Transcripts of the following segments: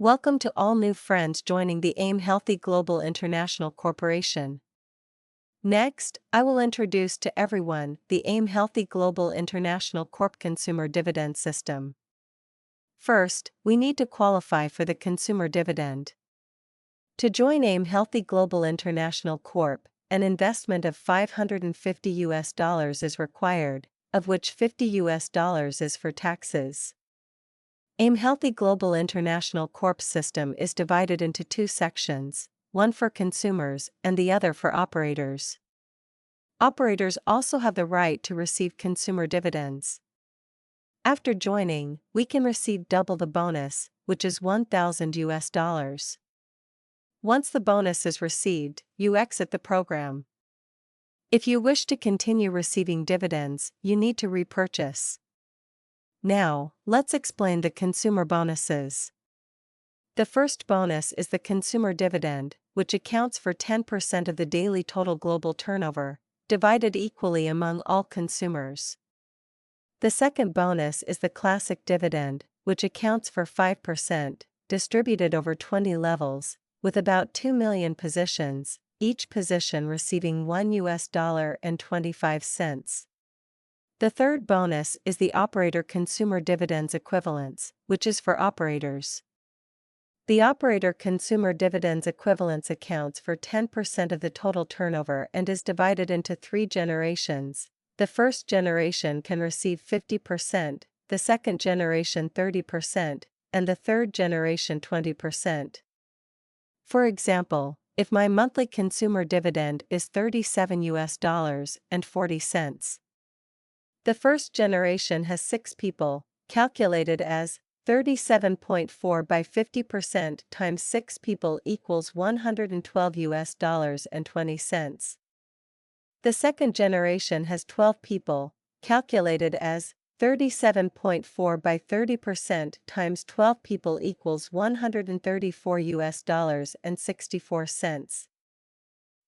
Welcome to all new friends joining the AIM Healthy Global International Corporation. Next, I will introduce to everyone the AIM Healthy Global International Corp Consumer Dividend System. First, we need to qualify for the consumer dividend. To join AIM Healthy Global International Corp, an investment of $550 is required, of which $50 is for taxes. AIM Healthy Global International Corp system is divided into two sections, one for consumers and the other for operators. Operators also have the right to receive consumer dividends. After joining, we can receive double the bonus, which is $1,000. Once the bonus is received, you exit the program. If you wish to continue receiving dividends, you need to repurchase. Now, let's explain the consumer bonuses. The first bonus is the consumer dividend, which accounts for 10% of the daily total global turnover, divided equally among all consumers. The second bonus is the classic dividend, which accounts for 5%, distributed over 20 levels, with about 2 million positions, each position receiving $1.25. The third bonus is the operator consumer dividends equivalence, which is for operators. The operator consumer dividends equivalence accounts for 10% of the total turnover and is divided into 3 generations. The first generation can receive 50%, the second generation 30%, and the third generation 20%. For example, if my monthly consumer dividend is $37.40, the first generation has 6 people, calculated as 37.4 by 50% times 6 people equals $112.20. The second generation has 12 people, calculated as 37.4 by 30% times 12 people equals $134.64.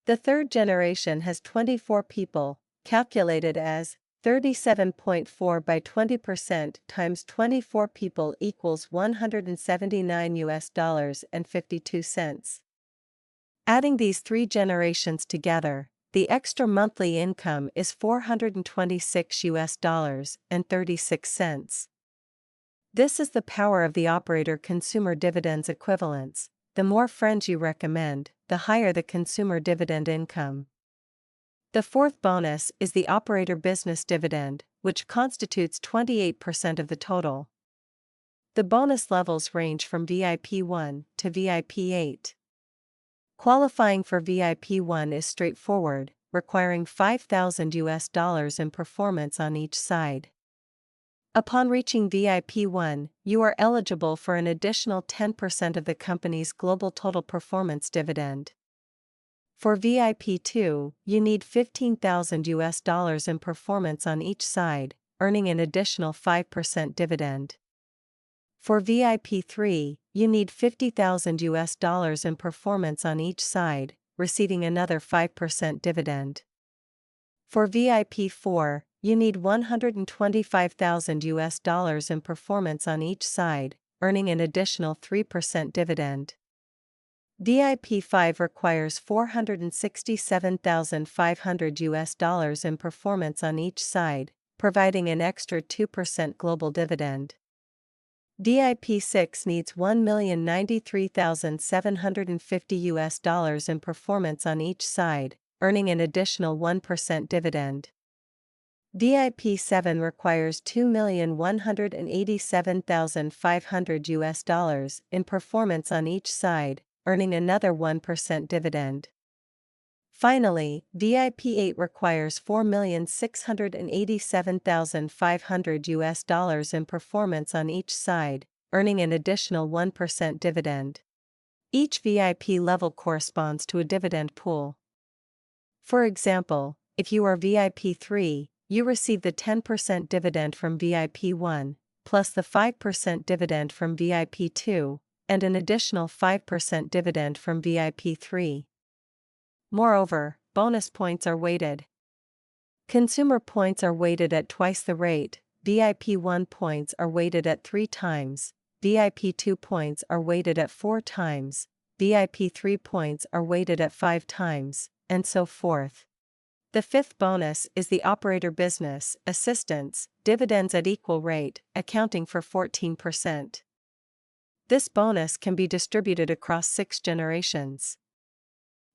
The third generation has 24 people, calculated as 37.4 by 20% times 24 people equals $179.52. Adding these 3 generations together, the extra monthly income is $426.36. This is the power of the operator consumer dividends equivalence. The more friends you recommend, the higher the consumer dividend income. The fourth bonus is the operator business dividend, which constitutes 28% of the total. The bonus levels range from VIP 1 to VIP 8. Qualifying for VIP 1 is straightforward, requiring $5,000 in performance on each side. Upon reaching VIP 1, you are eligible for an additional 10% of the company's global total performance dividend. For VIP 2, you need $15,000 in performance on each side, earning an additional 5% dividend. For VIP 3, you need $50,000 in performance on each side, receiving another 5% dividend. For VIP 4, you need $125,000 in performance on each side, earning an additional 3% dividend. VIP 5 requires $467,500 in performance on each side, providing an extra 2% global dividend. VIP 6 needs $1,093,750 in performance on each side, earning an additional 1% dividend. VIP 7 requires $2,187,500 in performance on each side, earning another 1% dividend. Finally, VIP 8 requires $4,687,500 in performance on each side, earning an additional 1% dividend. Each VIP level corresponds to a dividend pool. For example, if you are VIP 3, you receive the 10% dividend from VIP 1, plus the 5% dividend from VIP 2, and an additional 5% dividend from VIP 3. Moreover, bonus points are weighted. Consumer points are weighted at twice the rate, VIP 1 points are weighted at 3 times, VIP 2 points are weighted at 4 times, VIP 3 points are weighted at 5 times, and so forth. The fifth bonus is the operator business assistance dividends at equal rate, accounting for 14%. This bonus can be distributed across 6 generations.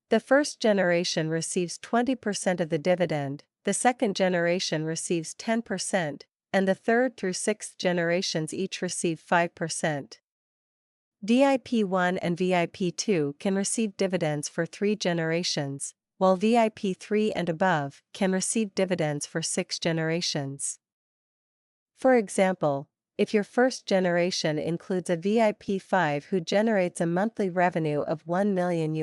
The first generation receives 20% of the dividend, the second generation receives 10%, and the third through sixth generations each receive 5%. VIP 1 and VIP 2 can receive dividends for 3 generations, while VIP 3 and above can receive dividends for 6 generations. For example, if your first generation includes a VIP 5 who generates a monthly revenue of $1 million,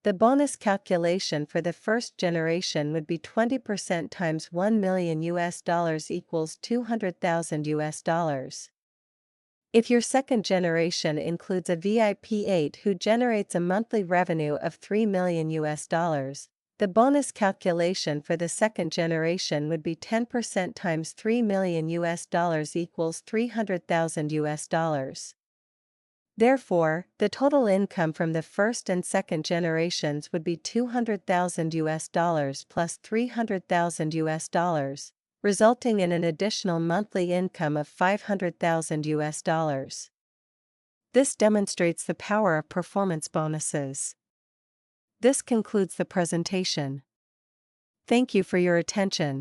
the bonus calculation for the first generation would be 20% times $1 million equals $200,000. If your second generation includes a VIP 8 who generates a monthly revenue of $3 million, the bonus calculation for the second generation would be 10% times $3 million equals $300,000. Therefore, the total income from the first and second generations would be $200,000 plus $300,000, resulting in an additional monthly income of $500,000. This demonstrates the power of performance bonuses. This concludes the presentation. Thank you for your attention.